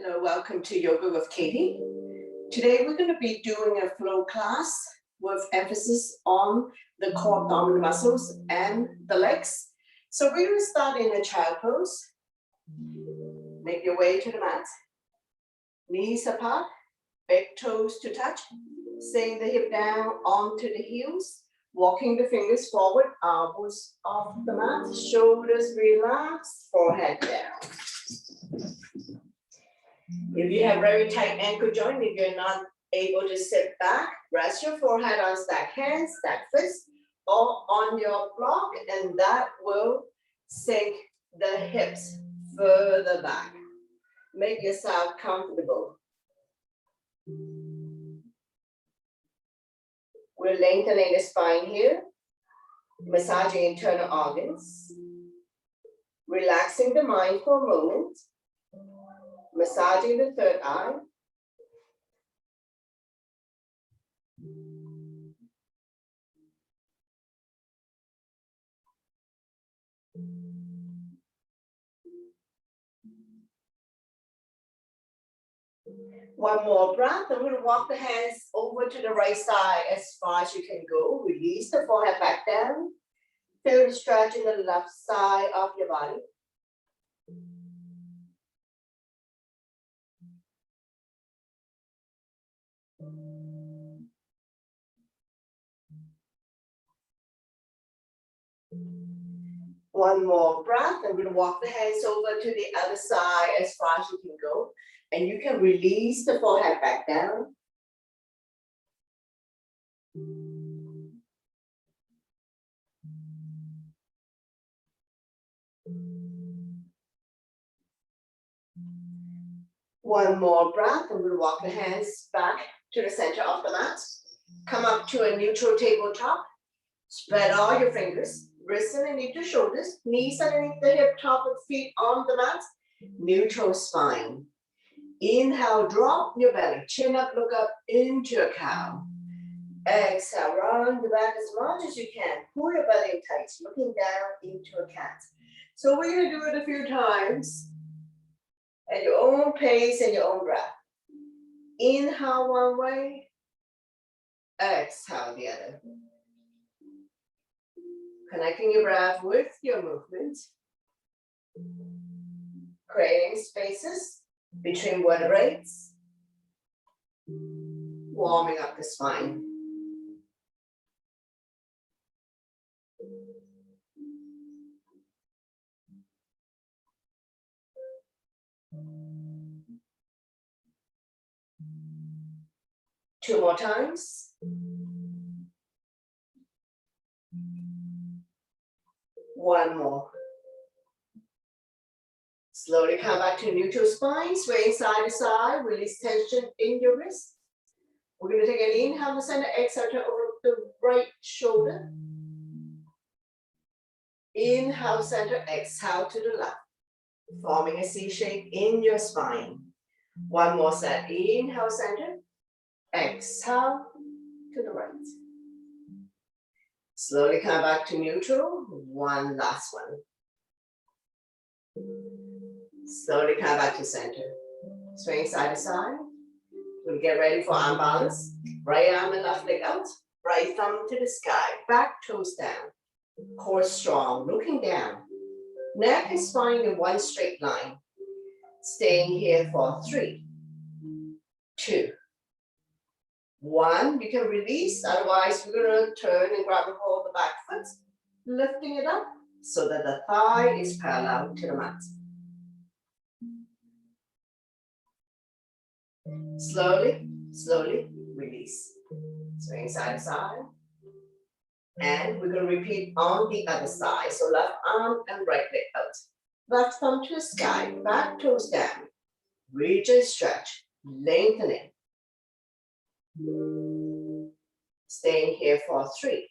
Hello, welcome to Yoga with Katie. Today we're going to be doing a flow class with emphasis on the core abdominal muscles and the legs. So we're going to start in a child pose. Make your way to the mat. Knees apart, big toes to touch. Staying the hip down onto the heels. Walking the fingers forward, elbows off the mat, shoulders relaxed, forehead down. If you have very tight ankle joint, if you're not able to sit back, rest your forehead on stacked hands, stacked fists, or on your block, and that will sink the hips further back. Make yourself comfortable. We're lengthening the spine here, massaging internal organs, relaxing the mind for a moment, massaging the third eye. One more breath. I'm going to walk the hands over to the right side as far as you can go. Release the forehead back down. Feel the stretch in the left side of your body. One more breath. I'm going to walk the hands over to the other side as far as you can go. And you can release the forehead back down. One more breath. I'm going to walk the hands back to the center of the mat. Come up to a neutral tabletop. Spread all your fingers. Wrists underneath your shoulders. Knees underneath the hip, top of feet on the mat. Neutral spine. Inhale, drop your belly. Chin up, look up into a cow. Exhale, round the back as much as you can. Pull your belly in tight, looking down into a cat. So we're going to do it a few times at your own pace and your own breath. Inhale one way, exhale the other. Connecting your breath with your movement. Creating spaces between vertebrae. Warming up the spine. Two more times. One more. Slowly come back to neutral spine, swaying side to side, release tension in your wrist. We're going to take an inhale to the center, exhale to over the right shoulder. Inhale center, exhale to the left, forming a C shape in your spine. One more set, inhale center, exhale to the right. Slowly come back to neutral, one last one. Slowly come back to center. Swing side to side. We'll get ready for arm balance. Right arm and left leg out. Right thumb to the sky. Back toes down. Core strong, looking down. Neck and spine in one straight line. Staying here for 3, 2, 1. You can release, otherwise we're going to turn and grab a hold of the back foot. Lifting it up so that the thigh is parallel to the mat. Slowly, slowly release. Swing side to side. And we're going to repeat on the other side. So left arm and right leg out. Left thumb to the sky, back toes down. Reach and stretch, lengthening. Staying here for 3,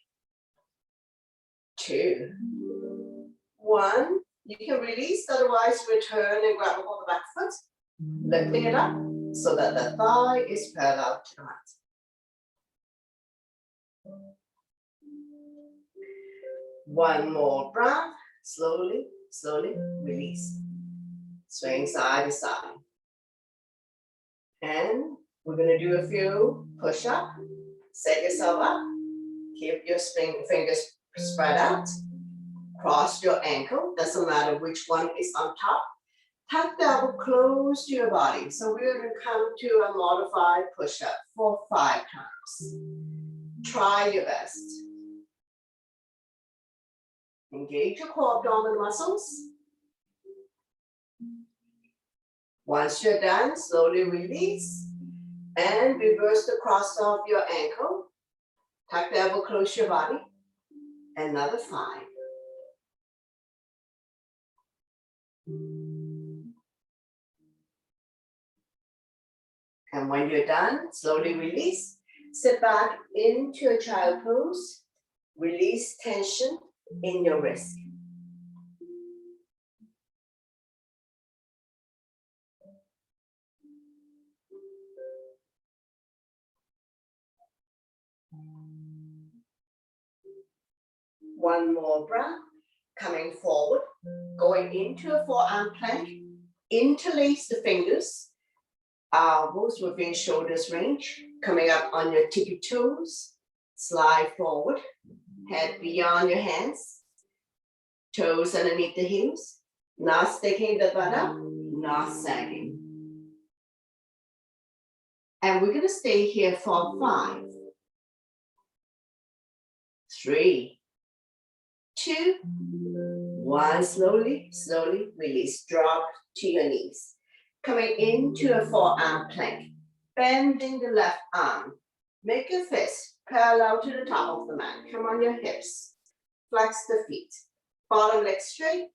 2, 1. You can release, otherwise return and grab a hold of the back foot. Lifting it up so that the thigh is parallel to the mat. One more breath, slowly, slowly release. Swing side to side. And we're gonna do a few push-up. Set yourself up. Keep your fingers spread out. Cross your ankle. Doesn't matter which one is on top. Tuck the elbow close to your body. So we're gonna come to a modified push-up for 5 times. Try your best. Engage your core abdominal muscles. Once you're done, slowly release and reverse the cross of your ankle. Tuck the elbow close to your body. Another 5. And when you're done, slowly release. Sit back into a child pose. Release tension in your wrist. One more breath. Coming forward. Going into a forearm plank. Interlace the fingers. Elbows within shoulders range. Coming up on your tippy toes. Slide forward. Head beyond your hands. Toes underneath the heels. Not sticking the butt up. Not sagging. And we're going to stay here for 5, 3, 2, 1. Slowly, slowly release. Drop to your knees. Coming into a forearm plank. Bending the left arm. Make your fist parallel to the top of the mat. Come on your hips. Flex the feet. Bottom leg straight.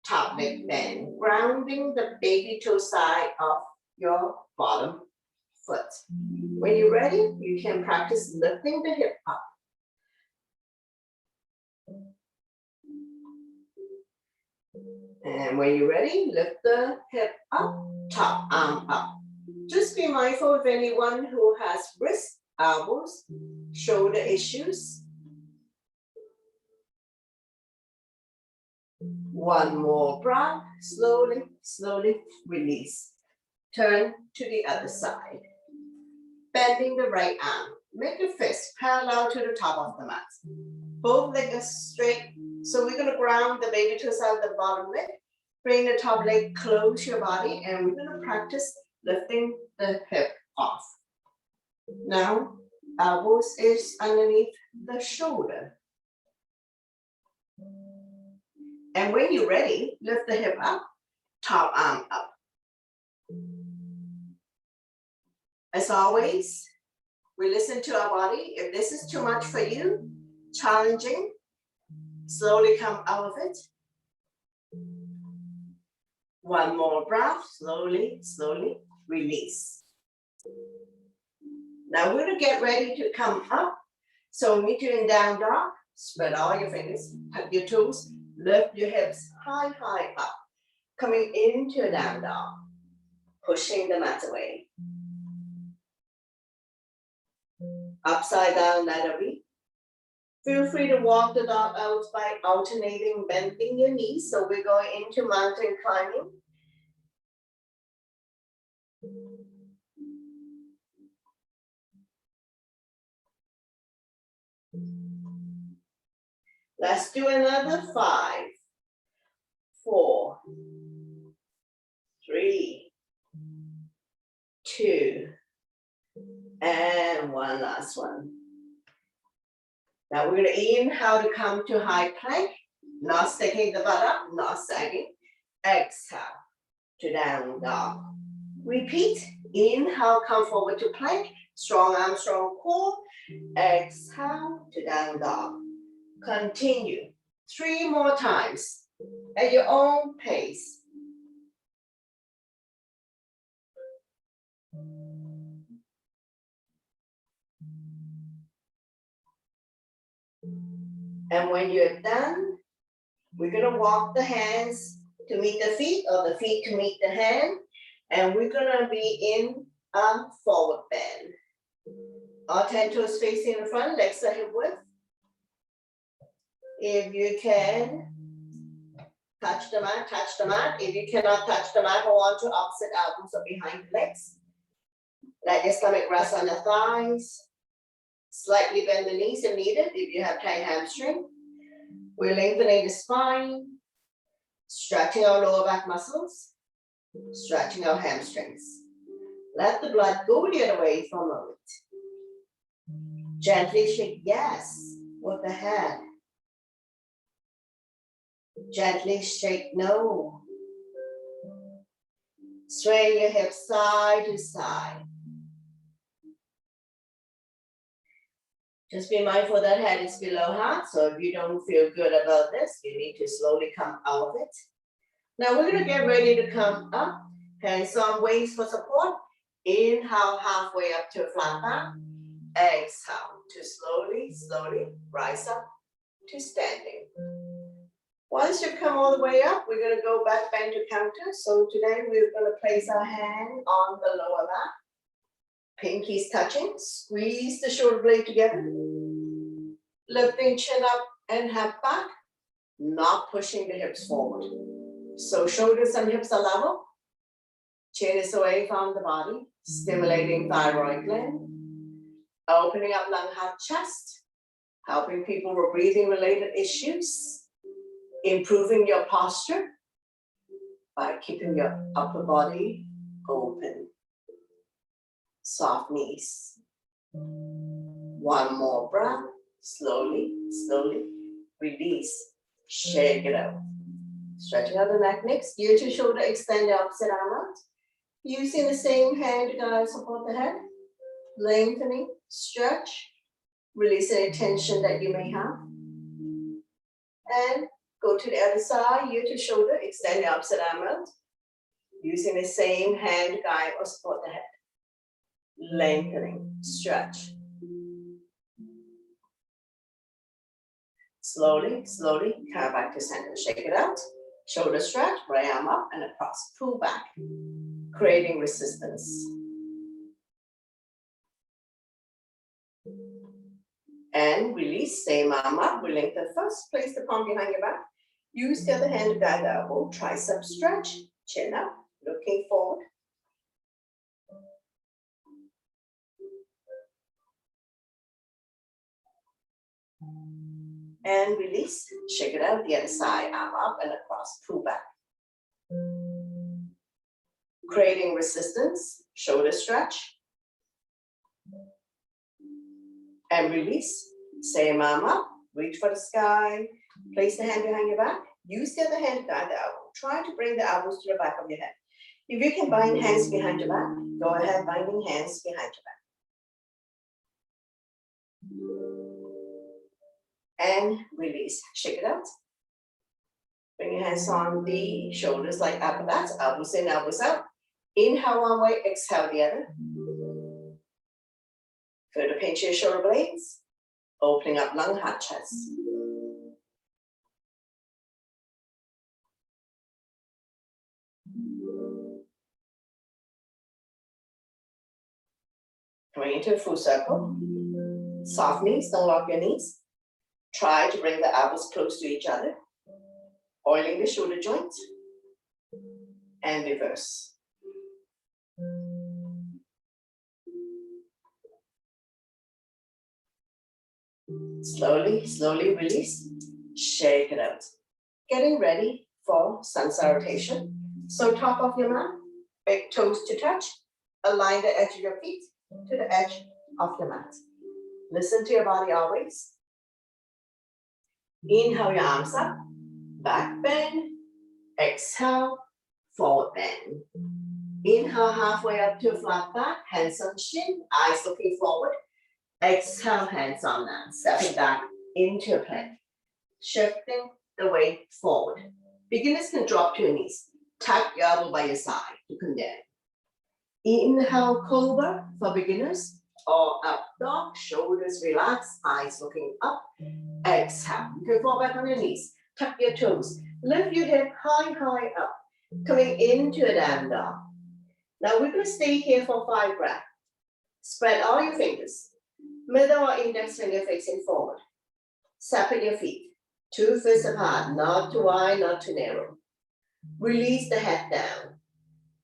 Top leg bend. Grounding the baby toe side of your bottom foot. When you're ready, you can practice lifting the hip up. And when you're ready, lift the hip up, top arm up. Just be mindful of anyone who has wrist, elbows, shoulder issues. One more breath, slowly, slowly release. Turn to the other side. Bending the right arm. Make your fist parallel to the top of the mat. Both legs are straight. So we're going to ground the baby toe side of the bottom leg. Bring the top leg close to your body, and we're going to practice lifting the hip off. Now, elbows is underneath the shoulder. And when you're ready, lift the hip up, top arm up. As always, we listen to our body. If this is too much for you, challenging, slowly come out of it. One more breath, slowly, slowly release. Now we're gonna get ready to come up. So meet you in down dog. Spread all your fingers, tuck your toes, lift your hips high, high up. Coming into a down dog, pushing the mat away. Upside down ladder reach. Feel free to walk the dog out by alternating, bending your knees. So we're going into mountain climbing. Let's do another 5, 4, 3, 2, and one last one. Now we're going to inhale to come to high plank, not sticking the butt up, not sagging. Exhale to down dog. Repeat. Inhale, come forward to plank. Strong arm, strong core. Exhale to down dog. Continue 3 more times at your own pace. And when you're done, we're gonna walk the hands to meet the feet or the feet to meet the hand. And we're gonna be in a forward bend. All 10 toes facing the front, legs are hip width. If you can, touch the mat, touch the mat. If you cannot touch the mat, hold on to opposite elbows or behind the legs. Let your stomach rest on your thighs. Slightly bend the knees if needed, if you have tight hamstring. We're lengthening the spine, stretching our lower back muscles, stretching our hamstrings. Let the blood go the other way for a moment. Gently shake yes with the head. Gently shake no. Sway your hips side to side. Just be mindful that head is below heart, so if you don't feel good about this, you need to slowly come out of it. Now we're gonna get ready to come up, hands on waist for support. Inhale halfway up to a flat back. Exhale to slowly rise up to standing. Once you come all the way up, we're gonna go back bend to counter. So today we're gonna place our hand on the lower back. Pinkies touching, squeeze the shoulder blade together. Lifting chin up and head back, not pushing the hips forward. So shoulders and hips are level. Chin is away from the body, stimulating thyroid gland. Opening up lung, heart, chest. Helping people with breathing related issues. Improving your posture by keeping your upper body open. Soft knees. One more breath. Slowly, release. Shake it out. Stretching out the neck next. Ear to shoulder, extend the opposite arm out. Using the same hand to guide support the head. Lengthening, stretch. Release any tension that you may have. And go to the other side, ear to shoulder, extend the opposite arm out. Using the same hand to guide or support the head. Lengthening, stretch. Slowly, come back to center. Shake it out. Shoulder stretch, right arm up and across. Pull back, creating resistance. And release, same arm up. We lengthen first, place the palm behind your back. Use the other hand to guide the elbow. Tricep stretch, chin up, looking forward. And release, shake it out, the other side, arm up and across, pull back. Creating resistance, shoulder stretch. And release, same arm up, reach for the sky, place the hand behind your back, use the other hand to guide the elbow. Try to bring the elbows to the back of your head. If you can bind hands behind your back, go ahead, binding hands behind your back. And release, shake it out. Bring your hands on the shoulders like acrobats, elbows in, elbows out. Inhale one way, exhale the other. Feel the pinch your shoulder blades, opening up lung, heart, chest. Coming into a full circle. Soft knees, don't lock your knees. Try to bring the elbows close to each other. Oiling the shoulder joints. And reverse. Slowly release. Shake it out. Getting ready for sun salutation. So top of your mat, big toes to touch. Align the edge of your feet to the edge of your mat. Listen to your body always. Inhale your arms up, back bend. Exhale, forward bend. Inhale halfway up to a flat back, hands on chin, eyes looking forward. Exhale, hands on down, stepping back into a plank. Shifting the weight forward. Beginners can drop to your knees. Tuck your elbow by your side to come down. Inhale, cobra for beginners, or up dog, shoulders relaxed, eyes looking up. Exhale, you can fall back on your knees. Tuck your toes, lift your hip high up, coming into a down dog. Now we're going to stay here for 5 breaths. Spread all your fingers, middle or index finger facing forward. Separate your feet, 2 fists apart, not too wide, not too narrow. Release the head down.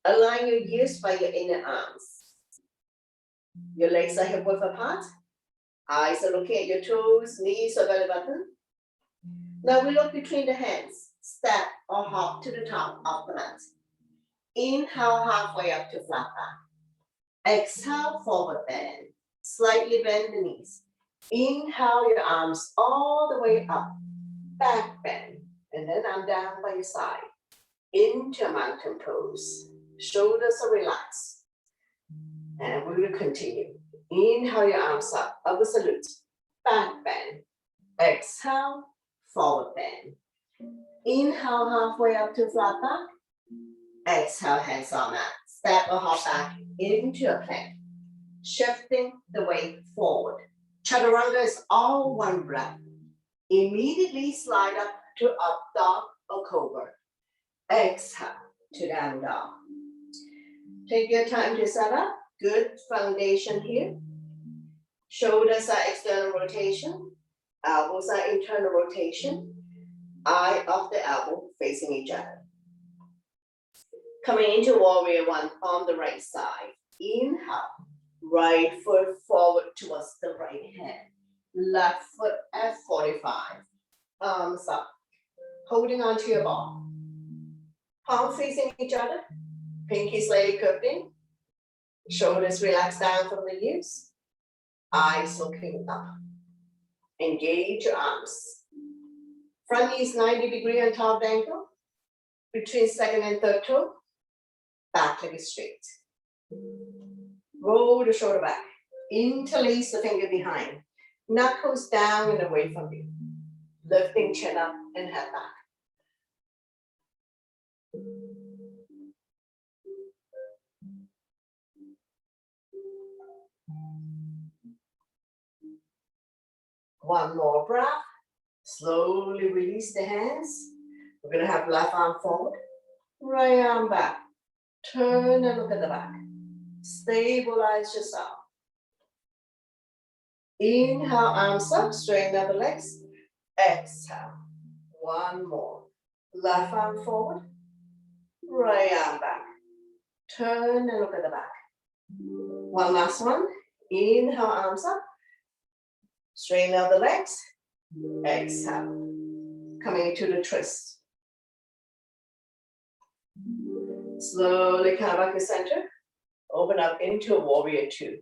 Align your ears by your inner arms. Your legs are hip width apart. Eyes are looking at your toes, knees or belly button. Now we look between the hands. Step or hop to the top of the mat. Inhale halfway up to flat back. Exhale, forward bend. Slightly bend the knees. Inhale your arms all the way up. Back bend. And then I'm down by your side. Into mountain pose. Shoulders are relaxed. And we will continue. Inhale your arms up. Upward salute. Back bend. Exhale, forward bend. Inhale halfway up to flat back. Exhale, hands on mat. Step or hop back into a plank. Shifting the weight forward. Chaturanga is all one breath. Immediately slide up to up dog or cobra. Exhale to down dog. Take your time to set up. Good foundation here. Shoulders are external rotation. Elbows are internal rotation. Eye of the elbow facing each other. Coming into warrior one on the right side. Inhale. Right foot forward towards the right hand. Left foot at 45. Arms up. Holding onto your ball. Palms facing each other. Pinky slightly curved in. Shoulders relaxed down from the ears. Eyes looking up. Engage your arms. Front knee is 90 degrees on top of the ankle. Between second and third toe. Back leg is straight. Roll the shoulder back. Interlace the finger behind. Knuckles down and away from you. Lifting chin up and head back. One more breath. Slowly release the hands. We're going to have left arm forward, right arm back. Turn and look at the back. Stabilize yourself. Inhale, arms up, straighten out the legs. Exhale. One more. Left arm forward, right arm back. Turn and look at the back. One last one. Inhale, arms up. Straighten out the legs. Exhale. Coming into the twist. Slowly come back to center. Open up into warrior two.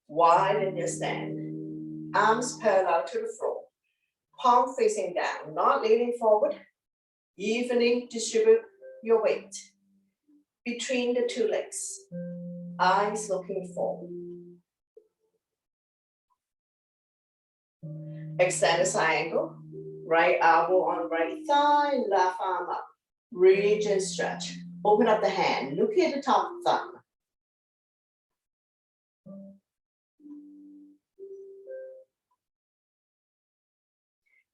Widen your stand. Arms parallel to the floor. Palm facing down, not leaning forward. Evenly distribute your weight between the two legs. Eyes looking forward. Extend the side ankle. Right elbow on right thigh, left arm up. Reach and stretch. Open up the hand. Look at the top thumb.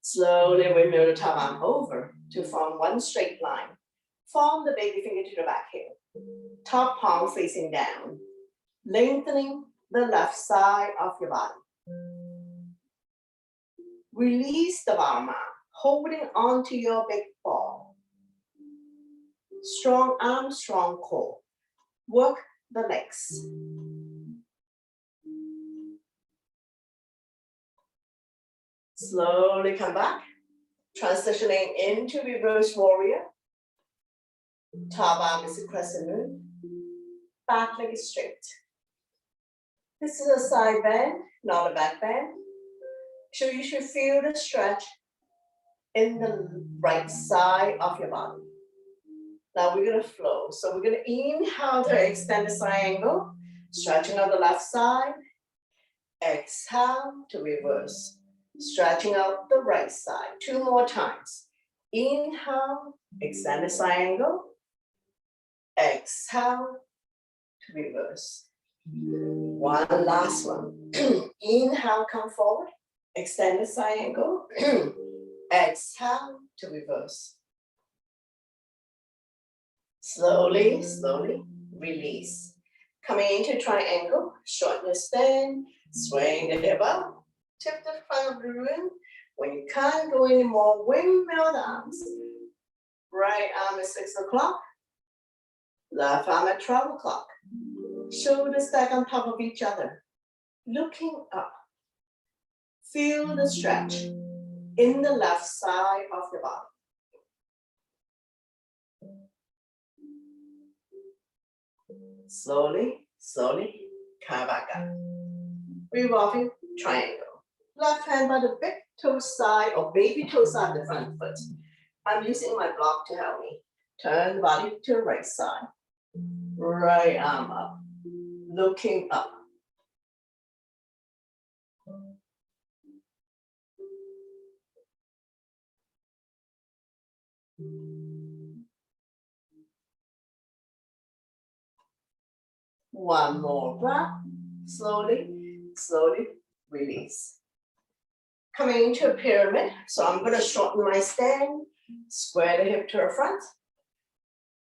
Slowly windmill the top arm over to form one straight line. Form the baby finger to the back heel. Top palm facing down. Lengthening the left side of your body. Release the bottom arm, holding onto your big ball. Strong arm, strong core. Work the legs. Slowly come back, transitioning into reverse warrior. Top arm is a crescent moon. Back leg is straight. This is a side bend, not a back bend. So you should feel the stretch in the right side of your body. Now we're gonna flow. So we're gonna inhale to extend the side angle, stretching out the left side. Exhale to reverse. Stretching out the right side. Two more times. Inhale, extend the side angle. Exhale to reverse. One last one. Inhale, come forward. Extend the side angle. Exhale to reverse. Slowly, slowly release. Coming into triangle, shorten the stand, swing the hip up. Tip the front of the room. When you can't go anymore, windmill the arms. Right arm at 6 o'clock. Left arm at 12 o'clock. Shoulders stack on top of each other. looking up. Feel the stretch in the left side of your body. Slowly, slowly, come back up. Revolving triangle. Left hand by the big toe side or baby toe side of the front foot. I'm using my block to help me. Turn the body to the right side. Right arm up. Looking up. One more breath. Slowly, slowly release. Coming into a pyramid. So I'm going to shorten my stand. Square the hip to the front.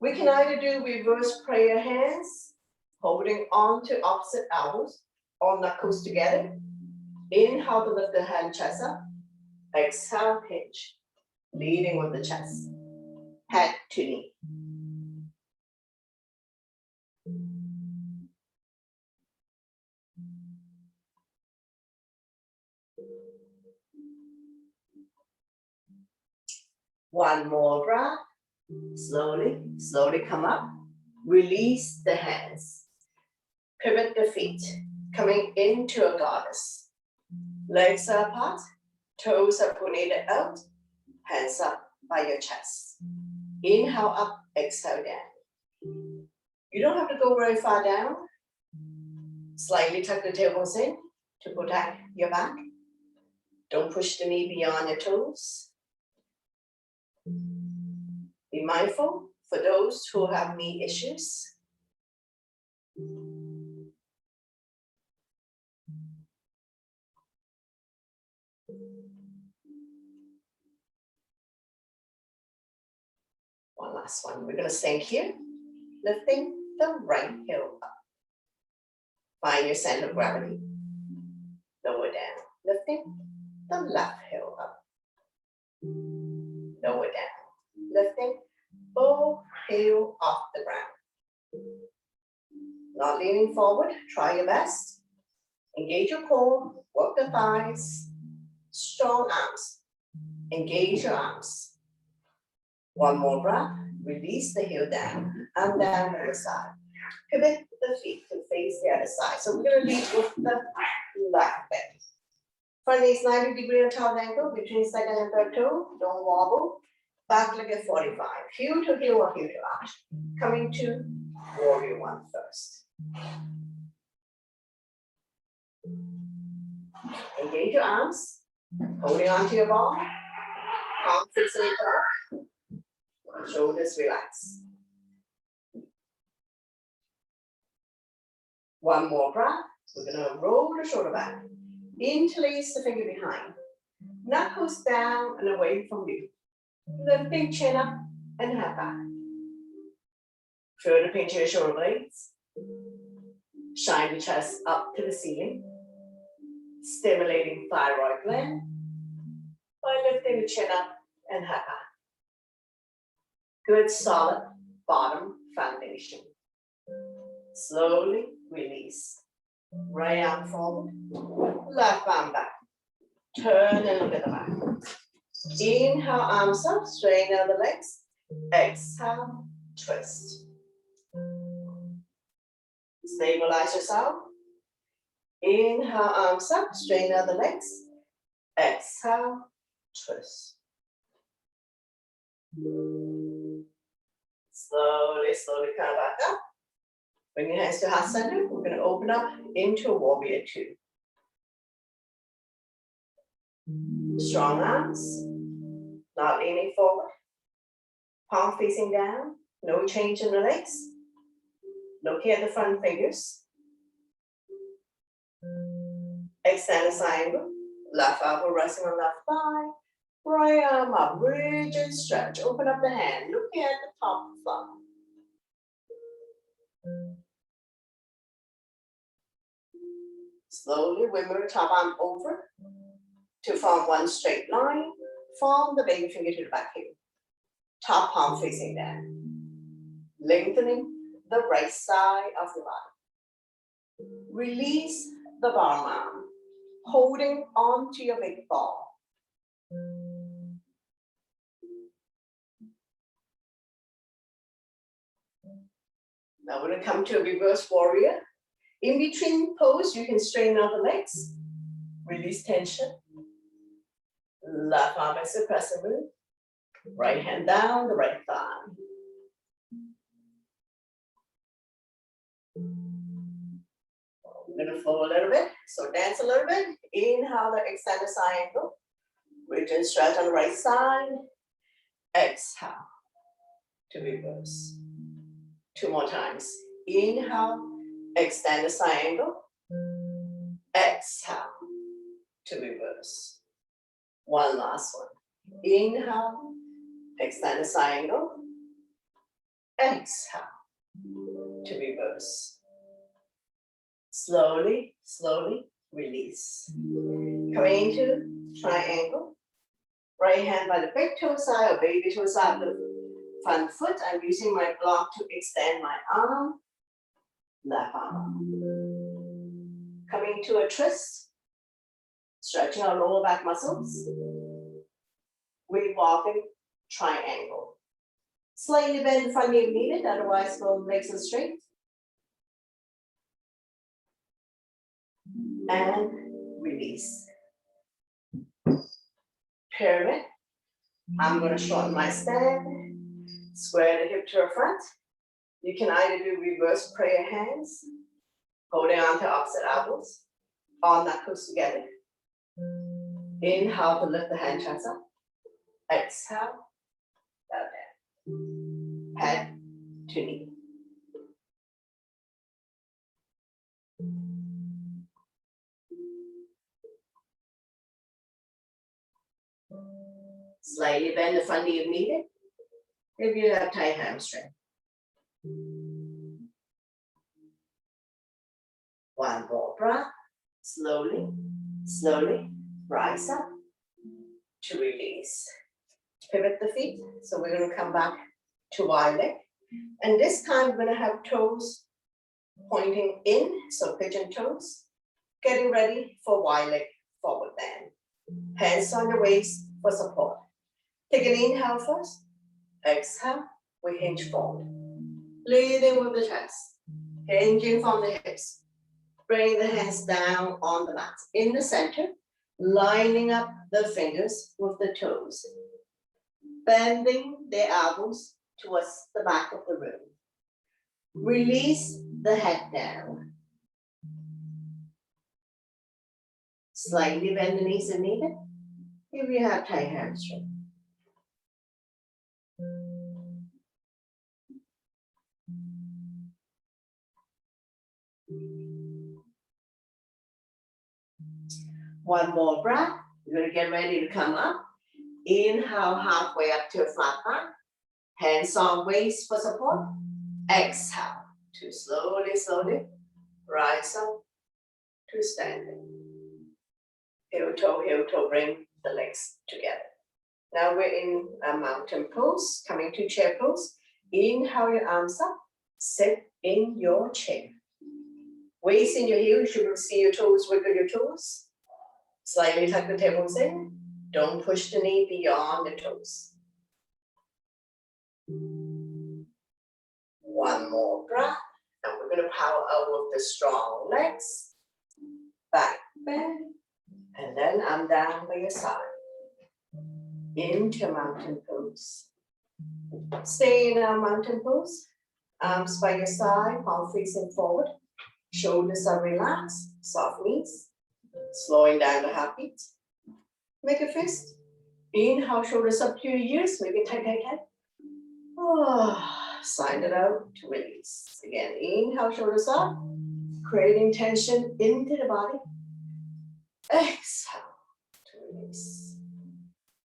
We can either do reverse prayer hands, holding on to opposite elbows or knuckles together. Inhale to lift the hand chest up. Exhale, hinge. Leading with the chest. Head to knee. One more breath. Slowly, slowly come up. Release the hands. Pivot the feet. Coming into a goddess. Legs are apart. Toes are pointed out. Hands up by your chest. Inhale up, exhale down. You don't have to go very far down. Slightly tuck the tailbones in to protect your back. Don't push the knee beyond your toes. Be mindful for those who have knee issues. One last one. We're going to sink here, lifting the right heel up. Find your center of gravity. Lower down, lifting the left heel up. Lower down, lifting both heel off the ground. Not leaning forward, try your best. Engage your core, work the thighs, strong arms. Engage your arms. One more breath, release the heel down and down to the side. Pivot the feet to face the other side. So we're going to lead with the left leg. Front knees 90-degree at top angle between second and third toe. Don't wobble. Back leg at 45. Heel to heel or heel to arch. Coming to warrior one first. Engage your arms. Holding onto your ball. Palms facing back. Shoulders relax. One more breath. We're going to roll the shoulder back. Interlace the finger behind. Knuckles down and away from you. Lifting chin up and head back. Further pinch your shoulder blades. Shine the chest up to the ceiling. Stimulating thyroid gland. By lifting the chin up and head back. Good solid bottom foundation. Slowly release. Right arm forward. Left arm back. Turn and look at the back. Inhale, arms up, straighten out the legs. Exhale, twist. Stabilize yourself. Inhale, arms up, straighten out the legs. Exhale, twist. Slowly, slowly come back up. Bring your hands to heart center. We're going to open up into warrior two. Strong arms, not leaning forward. Palm facing down, no change in the legs. Looking at the front fingers. Extend the triangle. Left elbow resting on left thigh. Right arm up, rigid stretch. Open up the hand, looking at the top of the thumb. Slowly wiggle the top arm over to form one straight line. Form the baby finger to the back heel. Top palm facing down. Lengthening the right side of the body. Release the bottom arm, holding on to your big ball. Now we're going to come to a reverse warrior. In between pose, you can straighten out the legs, release tension. Left arm is a pressing move. Right hand down, the right thigh. We're going to flow a little bit, so dance a little bit. Inhale the extended side angle. Reach and stretch on the right side. Exhale to reverse. 2 more times. Inhale, extend the side angle. Exhale to reverse. One last one. Inhale, extend the side angle. Exhale to reverse. Slowly, slowly release. Coming into triangle. Right hand by the big toe side or baby toe side of the front foot. I'm using my block to extend my arm. Left arm. Coming to a twist. Stretching our lower back muscles. Revolving triangle. Slightly bend the front knee if needed, otherwise both legs are straight. And release. Pyramid. I'm going to shorten my stand. Square the hip to the front. You can either do reverse prayer hands, holding on to opposite elbows, or knuckles together. Inhale to lift the hand chest up. Exhale, down. Head to knee. Slightly bend the front knee if needed. If you have tight hamstring. One more breath. Slowly, slowly rise up to release. Pivot the feet. So we're going to come back to wide leg. And this time we're going to have toes pointing in, so pigeon toes. Getting ready for wide leg forward bend. Hands on the waist for support. Take an inhale first. Exhale, we hinge forward. Leading with the chest. Hinging from the hips. Bring the hands down on the mat. In the center, lining up the fingers with the toes. Bending the elbows towards the back of the room. Release the head down. Slightly bend the knees if needed. If you have tight hamstring. One more breath. You're going to get ready to come up. Inhale halfway up to a flat back. Hands on waist for support. Exhale to slowly, slowly rise up to standing. Heel toe, bring the legs together. Now we're in a mountain pose, coming to chair pose. Inhale your arms up, sit in your chair. Waist in your heels, you will see your toes, wiggle your toes. Slightly tuck the tailbones in. Don't push the knee beyond the toes. One more breath, and we're going to power out with the strong legs. Back bend, and then I'm down by your side. Into mountain pose. Stay in our mountain pose. Arms by your side, palm facing forward. Shoulders are relaxed, soft knees. Slowing down the heartbeat. Make a fist. Inhale, shoulders up to your ears. Maybe tight. Oh, sign it out to release. Again, inhale, shoulders up. Creating tension into the body. Exhale to release.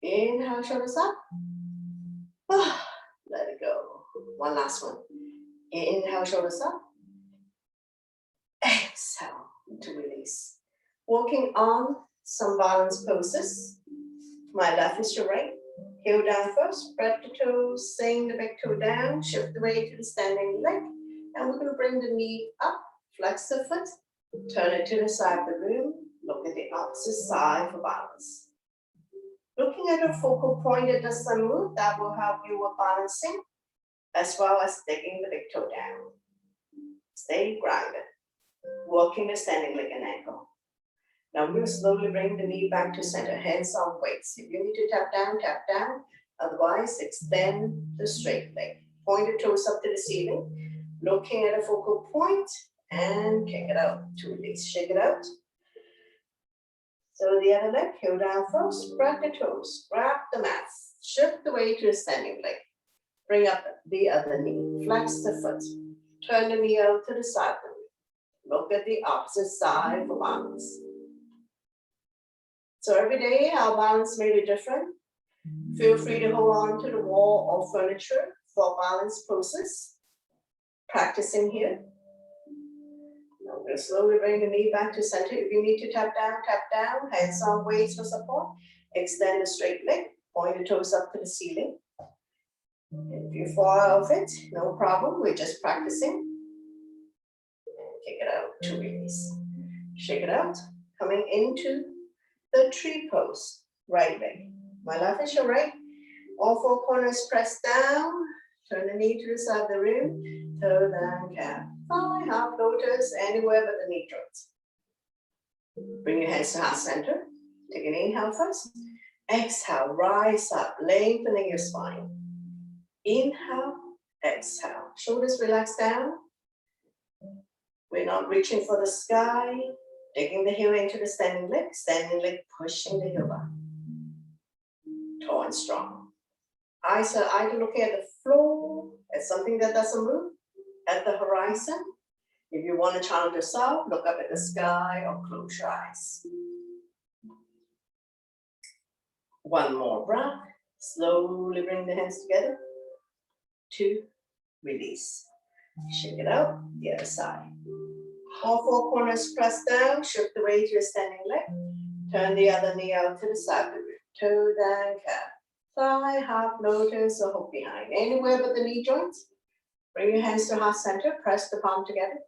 Inhale, shoulders up. Oh, let it go. One last one. Inhale, shoulders up. Exhale to release. Walking on some balance poses. My left is your right. Heel down first. Spread the toes. Sink the big toe down. Shift the weight to the standing leg. And we're going to bring the knee up. Flex the foot. Turn it to the side of the room. Look at the opposite side for balance. Looking at a focal point that doesn't move, that will help you with balancing, as well as digging the big toe down. Stay grounded. Working the standing leg and ankle. Now we'll slowly bring the knee back to center, hands on weights. If you need to tap down, tap down. Otherwise, extend the straight leg. Point the toes up to the ceiling, looking at a focal point, and kick it out to release. Shake it out. So the other leg, heel down first, spread the toes, grab the mat, shift the weight to the standing leg. Bring up the other knee, flex the foot, turn the knee out to the side. Look at the opposite side for balance. So every day our balance may be different. Feel free to hold on to the wall or furniture for balance poses. Practicing here. Now we'll slowly bring the knee back to center. If you need to tap down, hands on weights for support. Extend the straight leg, point the toes up to the ceiling. If you fall out of it, no problem, we're just practicing. Kick it out to release. Shake it out, coming into the tree pose, right leg. My left is your right. All four corners press down. Turn the knee to the side of the room. Toe down, calf. Fly, half lotus, anywhere but the knee joints. Bring your hands to heart center. Take an inhale first. Exhale, rise up, lengthening your spine. Inhale, exhale. Shoulders relax down. We're not reaching for the sky. Digging the heel into the standing leg pushing the heel back. Tall and strong. Eyes are either looking at the floor, at something that doesn't move, at the horizon. If you want to challenge yourself, look up at the sky or close your eyes. One more breath. Slowly bring the hands together. 2, release. Shake it out, the other side. All four corners press down, shift the weight to your standing leg. Turn the other knee out to the side of the room. Toe down, calf. Fly, half lotus, or hook behind. Anywhere but the knee joints. Bring your hands to heart center, press the palm together.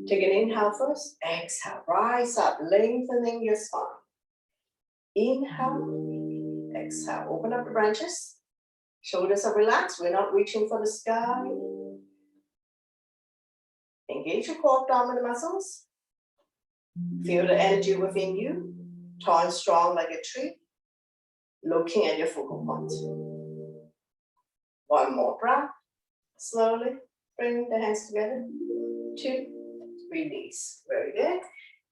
Take an inhale first, exhale, rise up, lengthening your spine. Inhale, exhale, open up the branches. Shoulders are relaxed, we're not reaching for the sky. Engage your core abdominal muscles. Feel the energy within you, tall and strong like a tree, looking at your focal point. One more breath, slowly bring the hands together. 2, release, very good.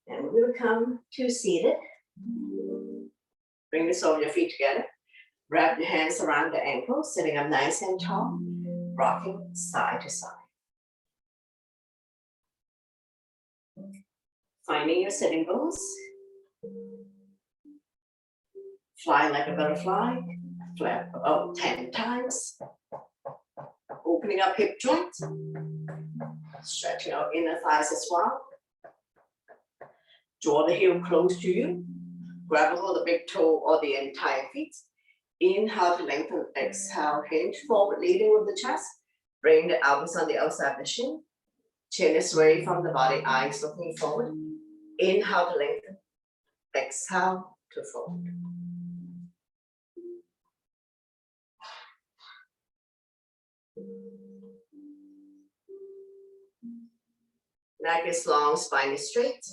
And we'll come to seated. Bring the soles of your feet together. Wrap your hands around the ankles, sitting up nice and tall, rocking side to side. Finding your sitting bones. Fly like a butterfly. Flap about 10 times. Opening up hip joints. Stretching out inner thighs as well. Draw the heel close to you. Grab a hold of the big toe or the entire feet. Inhale to lengthen, exhale, hinge forward, leading with the chest. Bring the elbows on the outside of the shin. Chin is away from the body, eyes looking forward. Inhale to lengthen, exhale to fold. Neck is long, spine is straight.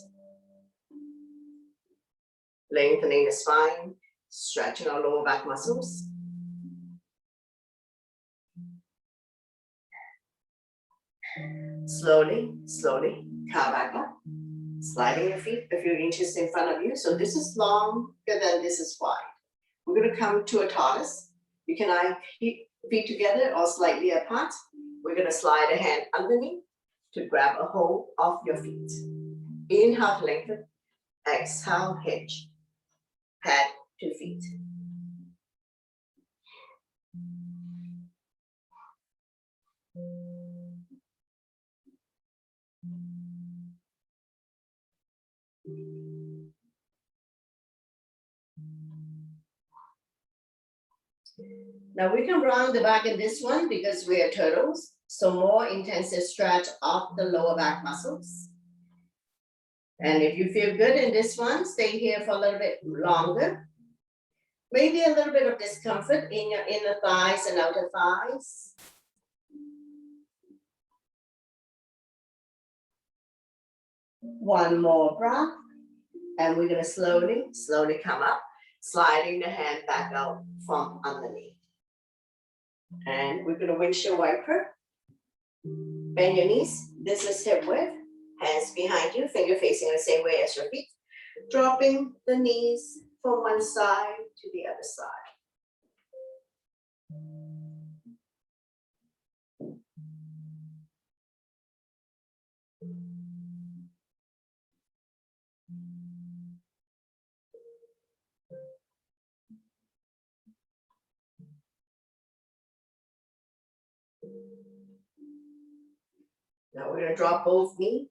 Lengthening the spine, stretching our lower back muscles. Slowly, slowly, come back up. Sliding your feet a few inches in front of you. So this is longer than this is wide. We're going to come to a tortoise. You can either keep feet together or slightly apart. We're going to slide a hand underneath to grab a hold of your feet. Inhale to lengthen. Exhale, hinge. Head to feet. Now we can round the back in this one because we are turtles. So more intensive stretch of the lower back muscles. And if you feel good in this one, stay here for a little bit longer. Maybe a little bit of discomfort in your inner thighs and outer thighs. One more breath. And we're gonna slowly come up, sliding the hand back out from underneath. And we're gonna windshield wiper. Bend your knees, this is hip width. Hands behind you, finger facing the same way as your feet. Dropping the knees from one side to the other side. Now we're gonna drop both knees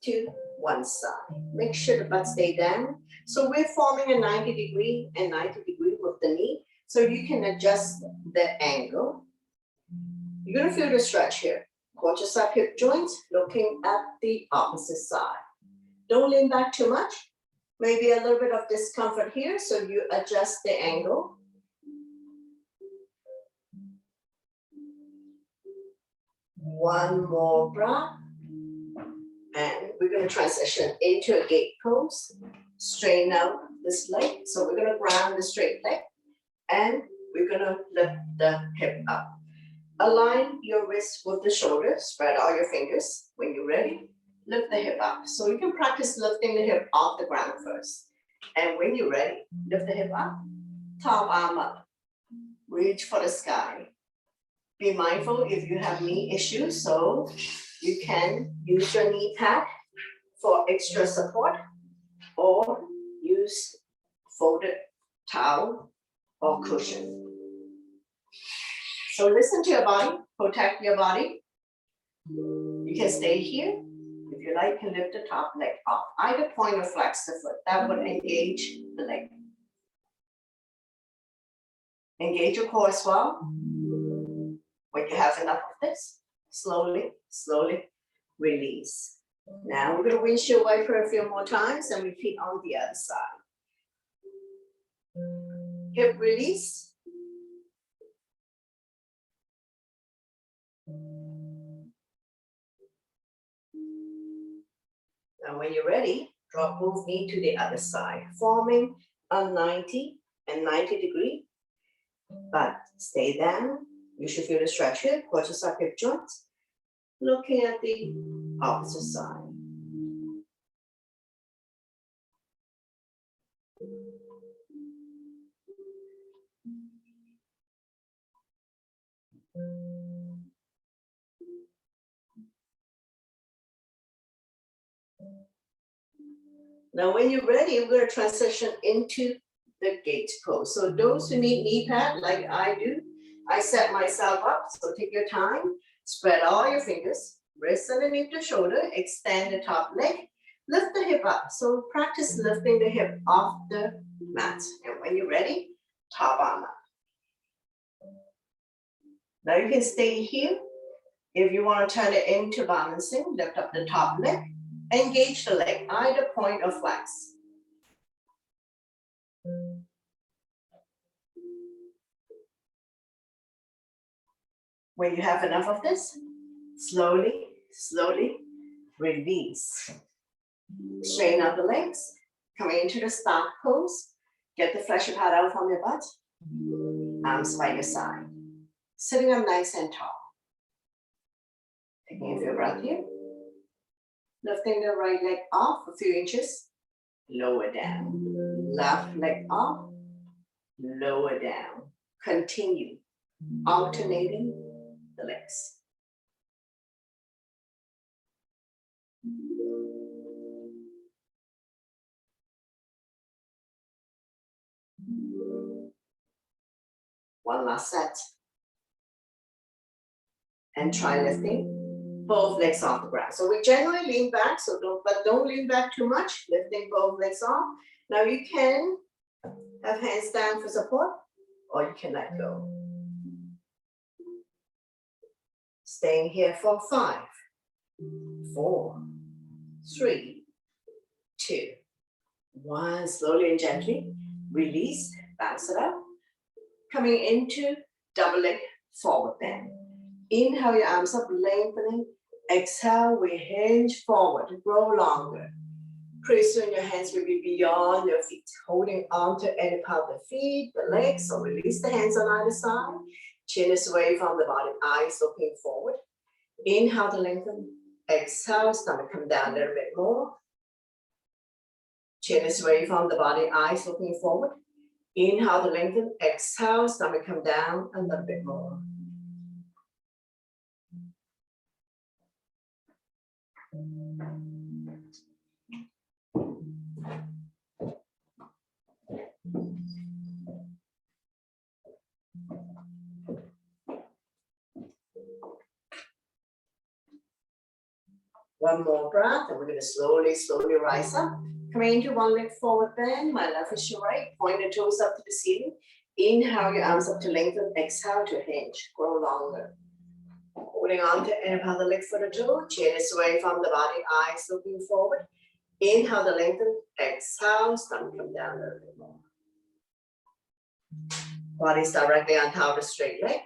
to one side. Make sure the butt stay down. So we're forming a 90-degree and 90-degree with the knee, so you can adjust the angle. You're gonna feel the stretch here. Quadricep hip joints, looking at the opposite side. Don't lean back too much. Maybe a little bit of discomfort here, so you adjust the angle. One more breath. And we're going to transition into a gate pose. Straighten out this leg. So we're going to ground the straight leg. And we're going to lift the hip up. Align your wrist with the shoulder. Spread all your fingers. When you're ready, lift the hip up. So you can practice lifting the hip off the ground first. And when you're ready, lift the hip up. Top arm up. Reach for the sky. Be mindful if you have knee issues, so you can use your knee pad for extra support or use folded towel or cushion. So listen to your body, protect your body. You can stay here. If you like, you can lift the top leg up. Either point or flex the foot. That would engage the leg. Engage your core as well. When you have enough of this, slowly release. Now we're going to windshield wiper a few more times and repeat on the other side. Hip release. And when you're ready, drop both knees to the other side, forming a 90 and 90 degree. But stay down. You should feel the stretch here, quadricep hip joints. Looking at the opposite side. Now, when you're ready, we're going to transition into the gate pose. So those who need knee pad, like I do, I set myself up, so take your time, spread all your fingers, wrist underneath the shoulder, extend the top leg, lift the hip up. So practice lifting the hip off the mat. And when you're ready, top arm up. Now you can stay here. If you want to turn it into balancing, lift up the top leg, engage the leg, either point or flex. When you have enough of this, slowly release. Straighten out the legs, coming into the start pose. Get the fleshy pad out from your butt. Arms by your side. Sitting up nice and tall. Taking a few breaths here. Lifting the right leg off a few inches. Lower down. Left leg off. Lower down. Continue alternating the legs. One last set. And try lifting both legs off the ground. So we generally lean back, but don't lean back too much, lifting both legs off. Now you can have hands down for support, or you can let go. Staying here for 5, 4, 3, 2, 1, slowly and gently, release, bounce it up. Coming into double leg forward bend. Inhale your arms up, lengthening. Exhale, we hinge forward, grow longer. Pretty soon your hands will be beyond your feet, holding on to any part of the feet, the legs, so release the hands on either side. Chin is away from the body, eyes looking forward. Inhale to lengthen. Exhale, stomach come down a little bit more. Chin is away from the body, eyes looking forward. Inhale to lengthen. Exhale, stomach come down a little bit more. One more breath, and we're going to slowly, slowly rise up. Coming into one leg forward bend, my left is your right, point the toes up to the ceiling. Inhale your arms up to lengthen, exhale to hinge, grow longer. Holding on to any part of the leg for the toe, chin is away from the body, eyes looking forward. Inhale to lengthen, exhale, stomach come down a little bit more. Body's directly on top of the straight leg.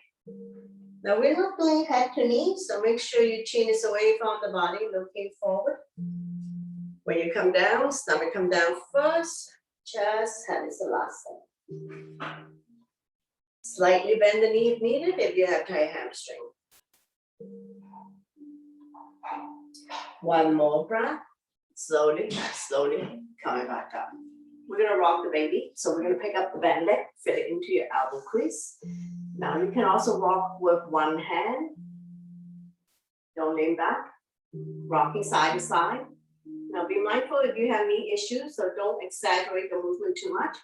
Now we're not doing head to knee, so make sure your chin is away from the body, looking forward. When you come down, stomach come down first, chest, head is the last step. Slightly bend the knee if needed, if you have tight hamstring. One more breath, slowly, slowly coming back up. We're gonna rock the baby, so we're gonna pick up the bent leg, fit it into your elbow crease. Now you can also rock with one hand. Don't lean back, rocking side to side. Now be mindful if you have knee issues, so don't exaggerate the movement too much.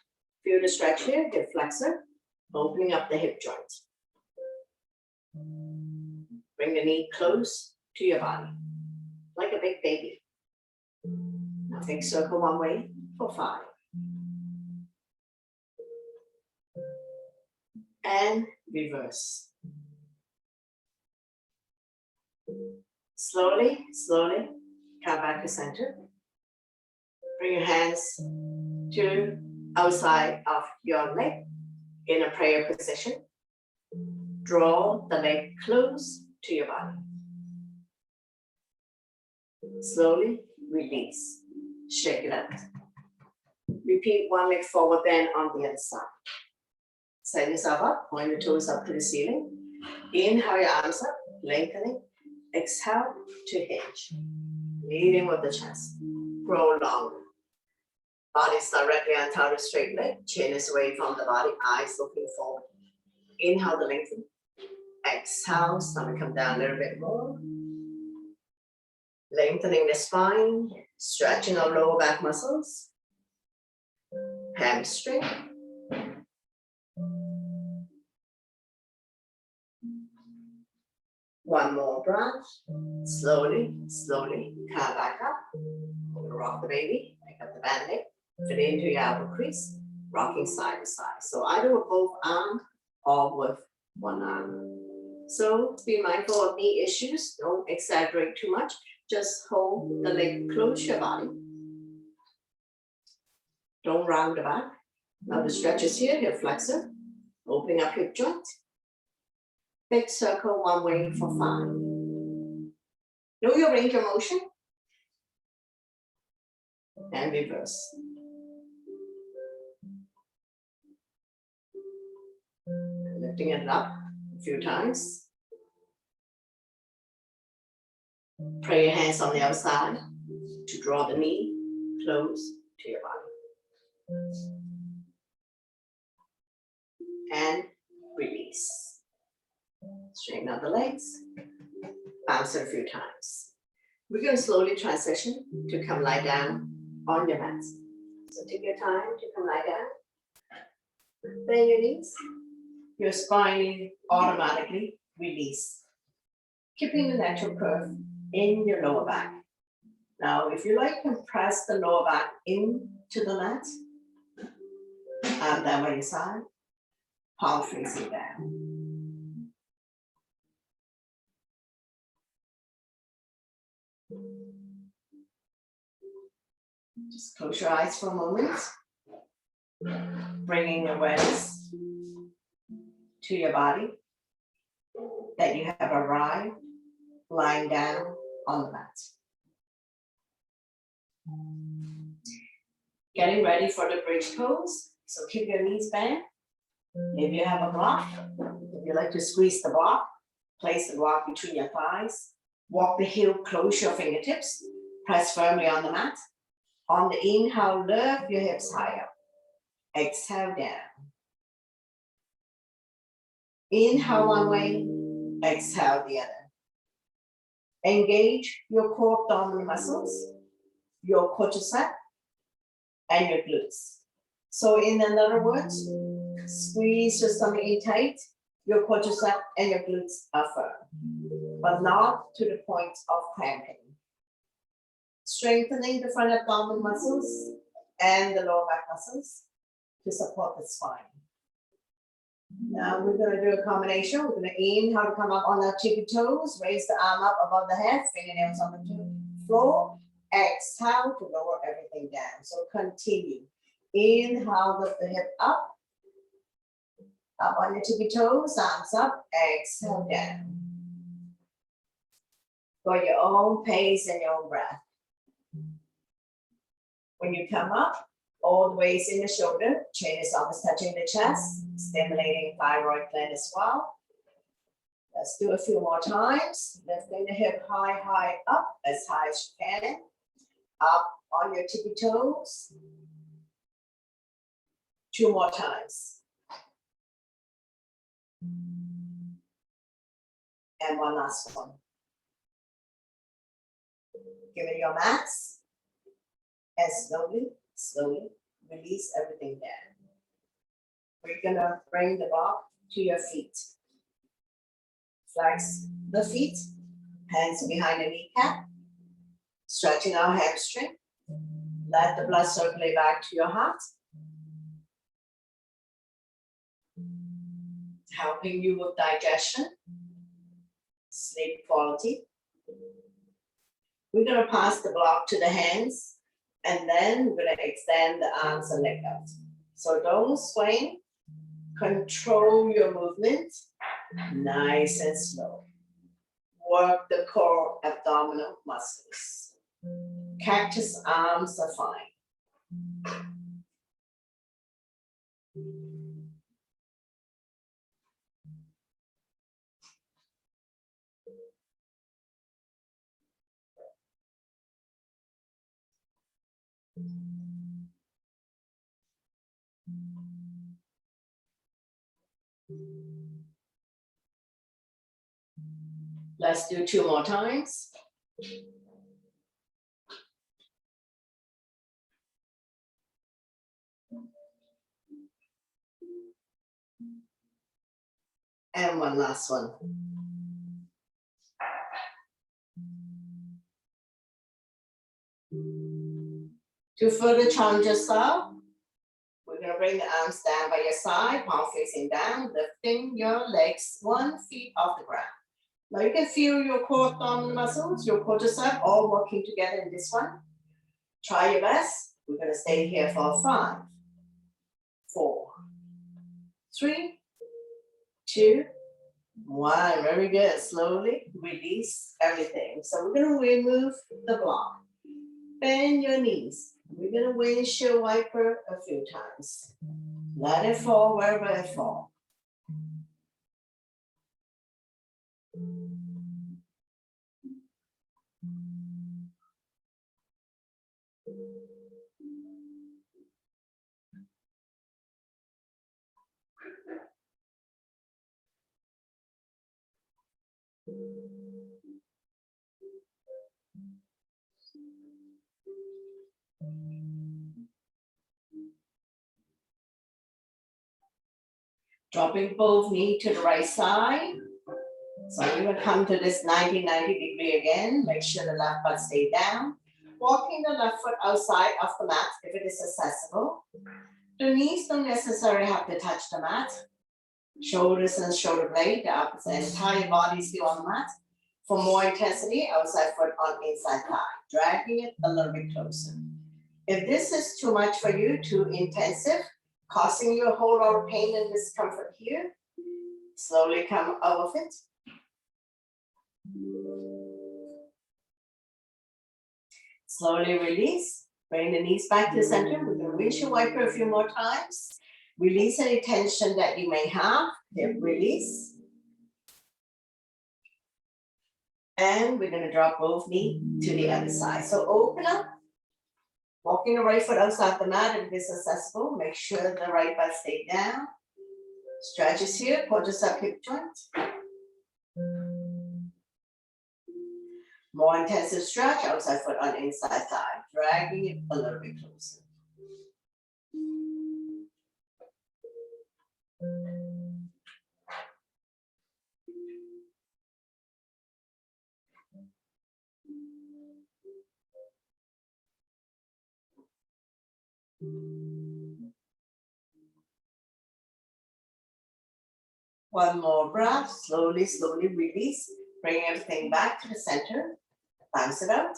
Feel the stretch here, hip flexor, opening up the hip joints. Bring the knee close to your body, like a big baby. Now big circle one way for 5. And reverse. Slowly, slowly, come back to center. Bring your hands to outside of your leg in a prayer position. Draw the leg close to your body. Slowly release. Shake it out. Repeat one leg forward bend on the other side. Set yourself up, point your toes up to the ceiling. Inhale your arms up, lengthening. Exhale to hinge. Leading with the chest. Grow longer. Body's directly on top of the straight leg. Chin is away from the body, eyes looking forward. Inhale to lengthen. Exhale, stomach come down a little bit more. Lengthening the spine, stretching our lower back muscles. Hamstring. One more breath. Slowly, slowly, come back up. We're gonna rock the baby, pick up the band leg, fit into your elbow crease, rocking side to side. So either with both arms or with one arm. So be mindful of knee issues. Don't exaggerate too much. Just hold the leg close to your body. Don't round the back. Now the stretch is here, hip flexor, opening up hip joint. Big circle one way for 5. Know your range of motion. And reverse. Lifting it up a few times. Pray your hands on the outside to draw the knee close to your body. And release. Straighten out the legs. Bounce it a few times. We're going to slowly transition to come lie down on your mat. So take your time to come lie down. Bend your knees. Your spine automatically release. Keeping the natural curve in your lower back. Now, if you like, you can press the lower back into the mat. And down by your side. Palm facing down. Just close your eyes for a moment. Bringing awareness to your body that you have arrived lying down on the mat. Getting ready for the bridge pose. So keep your knees bent. If you have a block, if you like to squeeze the block, place the block between your thighs. Walk the heel, close your fingertips. Press firmly on the mat. On the inhale, lift your hips higher. Exhale down. Inhale one way, exhale the other. Engage your core abdominal muscles, your quadricep, and your glutes. So in other words, squeeze your stomach in tight, your quadricep and your glutes are firm, but not to the point of cramping. Strengthening the front abdominal muscles and the lower back muscles to support the spine. Now we're going to do a combination. We're going to inhale to come up on our tippy toes, raise the arm up above the head, fingernails on the floor. Exhale to lower everything down. So continue. Inhale, lift the hip up on your tippy toes, arms up, exhale down. Go at your own pace and your own breath. When you come up, all the waist in the shoulder, chin is almost touching the chest, stimulating thyroid gland as well. Let's do a few more times. Lifting the hip high up, as high as you can. Up on your tippy toes. 2 more times. And one last one. Give it your max. And slowly release everything down. We're gonna bring the block to your feet. Flex the feet, hands behind the kneecap, stretching our hamstring. Let the blood circulate back to your heart. Helping you with digestion, sleep quality. We're gonna pass the block to the hands, and then we're gonna extend the arms and leg out. So don't swing, control your movement, nice and slow. Work the core abdominal muscles. Cactus arms are fine. Let's do 2 more times. And one last one. To further challenge yourself, we're going to bring the arms down by your side, palm facing down, lifting your legs 1 foot off the ground. Now you can feel your core abdominal muscles, your quadricep all working together in this one. Try your best. We're going to stay here for 5, 4, 3, 2, 1. Very good. Slowly release everything. So we're going to remove the block. Bend your knees. We're going to windshield wiper a few times. Let it fall wherever it falls. Dropping both knees to the right side. So you're going to come to this 90 degree again. Make sure the left butt stay down. Walking the left foot outside of the mat if it is accessible. The knees don't necessarily have to touch the mat. Shoulders and shoulder blade, the opposite entire body still on the mat. For more intensity, outside foot on inside thigh. Dragging it a little bit closer. If this is too much for you, too intensive, causing you a whole lot of pain and discomfort here, slowly come out of it. Slowly release, bring the knees back to the center. We're gonna windshield wiper a few more times. Release any tension that you may have, hip release. And we're gonna drop both knees to the other side. So open up, walking the right foot outside the mat if it's accessible. Make sure the right butt stays down. Stretches here, quadricep hip joint. More intensive stretch, outside foot on inside thigh, dragging it a little bit closer. One more breath, slowly, slowly release. Bring everything back to the center. Bounce it out.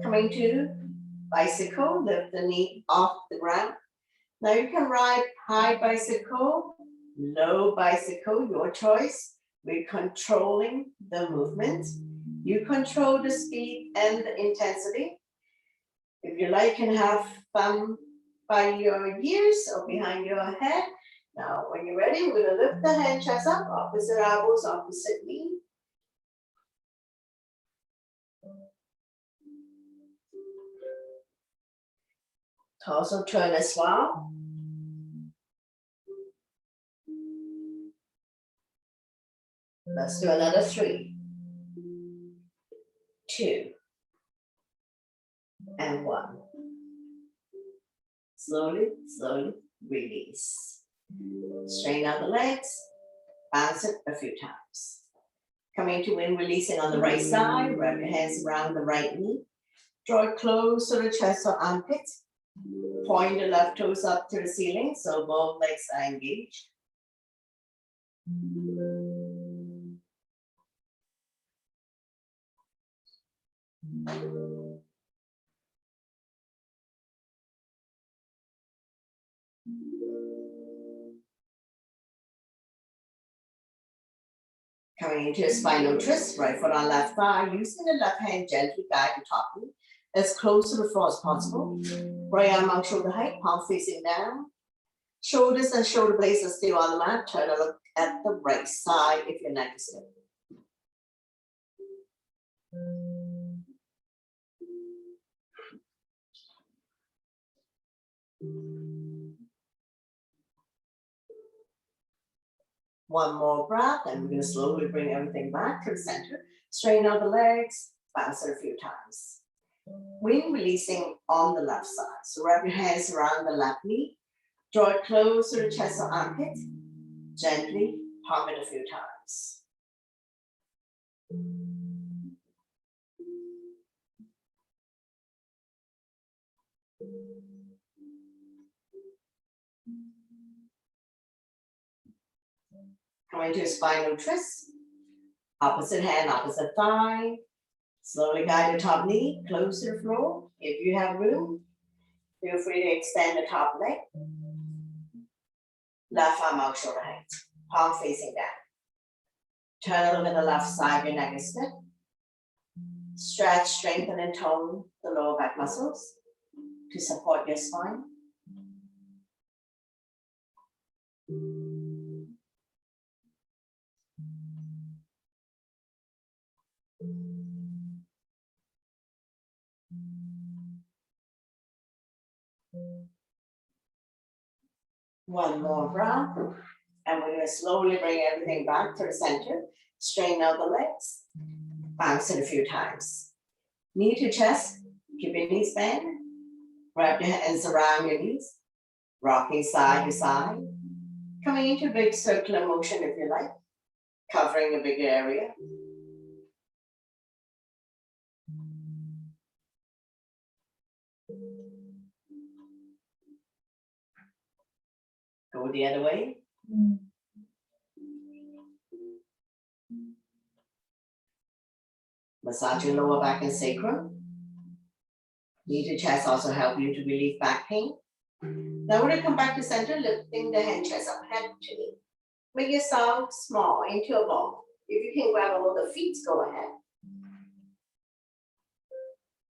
Coming to bicycle, lift the knee off the ground. Now you can ride high bicycle, low bicycle, your choice. We're controlling the movement. You control the speed and the intensity. If you like, you can have thumb by your ears or behind your head. Now, when you're ready, we're gonna lift the hand, chest up, opposite elbows, opposite knee. Torso turn as well. Let's do another 3, 2, and 1. Slowly, slowly release. Straighten out the legs, bounce it a few times. Coming to wind releasing on the right side, wrap your hands around the right knee. Draw it close to the chest or armpit. Point the left toes up to the ceiling so both legs are engaged. Coming into a spinal twist, right foot on left thigh, using the left hand gently guide the top knee as close to the floor as possible. Right arm out shoulder height, palm facing down. Shoulders and shoulder blades are still on the mat. Turn to look at the right side if your neck is still. One more breath, and we're going to slowly bring everything back to the center. Straighten out the legs, bounce it a few times. Wind releasing on the left side. So wrap your hands around the left knee. Draw it close to the chest or armpit. Gently palm it a few times. Coming to a spinal twist. Opposite hand, opposite thigh. Slowly guide the top knee close to the floor. If you have room, feel free to extend the top leg. Left arm out shoulder height, palm facing down. Turn over the left side, your neck is stiff. Stretch, strengthen, and tone the lower back muscles to support your spine. One more breath, and we're going to slowly bring everything back to the center. Straighten out the legs, bounce it a few times. Knee to chest, keep your knees bent. Wrap your hands around your knees, rocking side to side. Coming into a big circular motion if you like, covering a big area. Go the other way. Massage your lower back and sacrum. Knee to chest also help you to relieve back pain. Now we're gonna come back to center, lifting the hand chest up, hand to knee. Make yourself small into a ball. If you can grab all the feet, go ahead.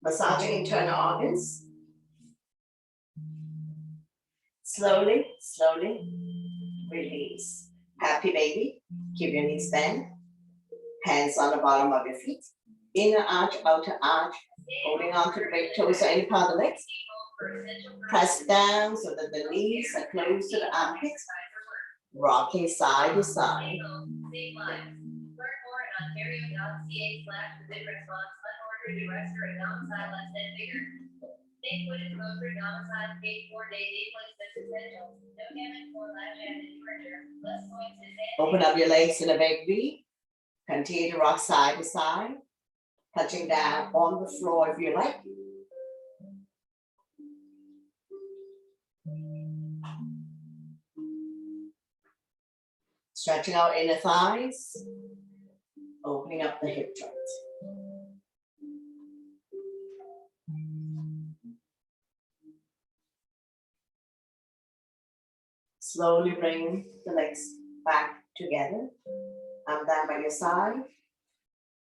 Massage your internal organs. Slowly, slowly release. Happy baby. Keep your knees bent. Hands on the bottom of your feet. Inner arch, outer arch. Holding on to the big toes or any part of the legs. Press down so that the knees are close to the armpits. Rocking side to side. Open up your legs in a big V. Continue to rock side to side. Touching down on the floor if you like. Stretching out inner thighs. Opening up the hip joint. Slowly bring the legs back together. Arm down by your side.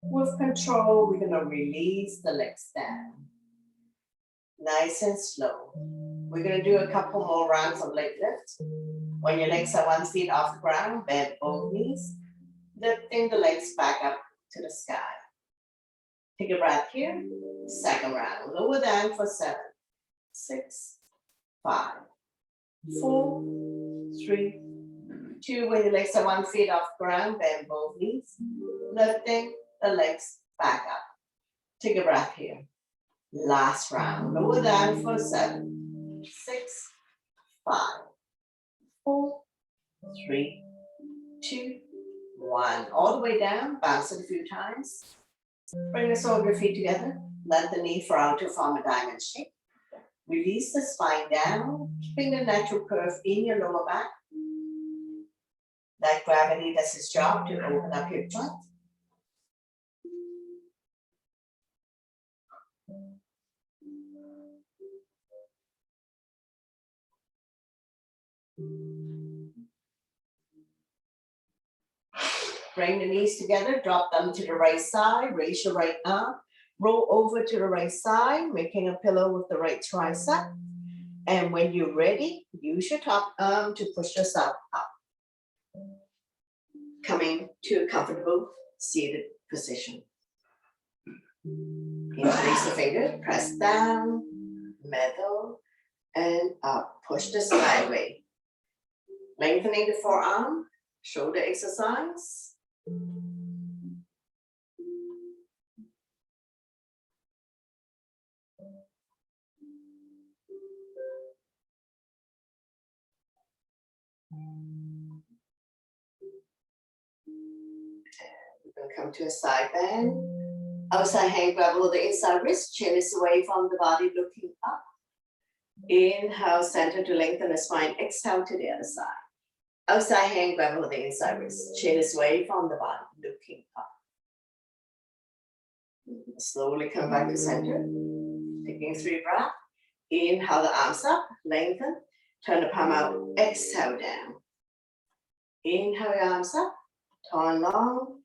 With control, we're gonna release the legs down. Nice and slow. We're gonna do a couple more rounds of leg lift. When your legs are 1 foot off the ground, bend both knees, lifting the legs back up to the sky. Take a breath here. Second round. Lower down for 7, 6, 5, 4, 3, 2. When your legs are 1 foot off the ground, bend both knees, lifting the legs back up. Take a breath here. Last round. Lower down for 7, 6, 5, 4, 3, 2, 1. All the way down. Bounce it a few times. Bring the soles of your feet together. Let the knee frown to form a diamond shape. Release the spine down, keeping the natural curve in your lower back. Let gravity does its job to open up your joint. Bring the knees together, drop them to the right side, raise your right arm, roll over to the right side, making a pillow with the right tricep. And when you're ready, use your top arm to push yourself up. Coming to a comfortable seated position. Interlace the finger, press down, middle, and up. Push the skyway. Lengthening the forearm, shoulder exercise. We're going to come to a side bend. Outside hand grab over the inside wrist, chin is away from the body, looking up. Inhale, center to lengthen the spine. Exhale to the other side. Outside hand grab over the inside wrist, chin is away from the body, looking up. Slowly come back to center. Taking 3 breaths. Inhale the arms up, lengthen. Turn the palm out, exhale down. Inhale your arms up, turn long.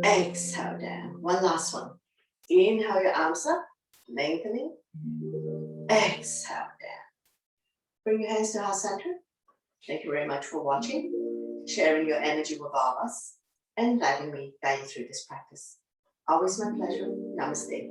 Exhale down. One last one. Inhale your arms up, lengthening. Exhale down. Bring your hands to heart center. Thank you very much for watching, sharing your energy with all of us, and letting me guide you through this practice. Always my pleasure. Namaste.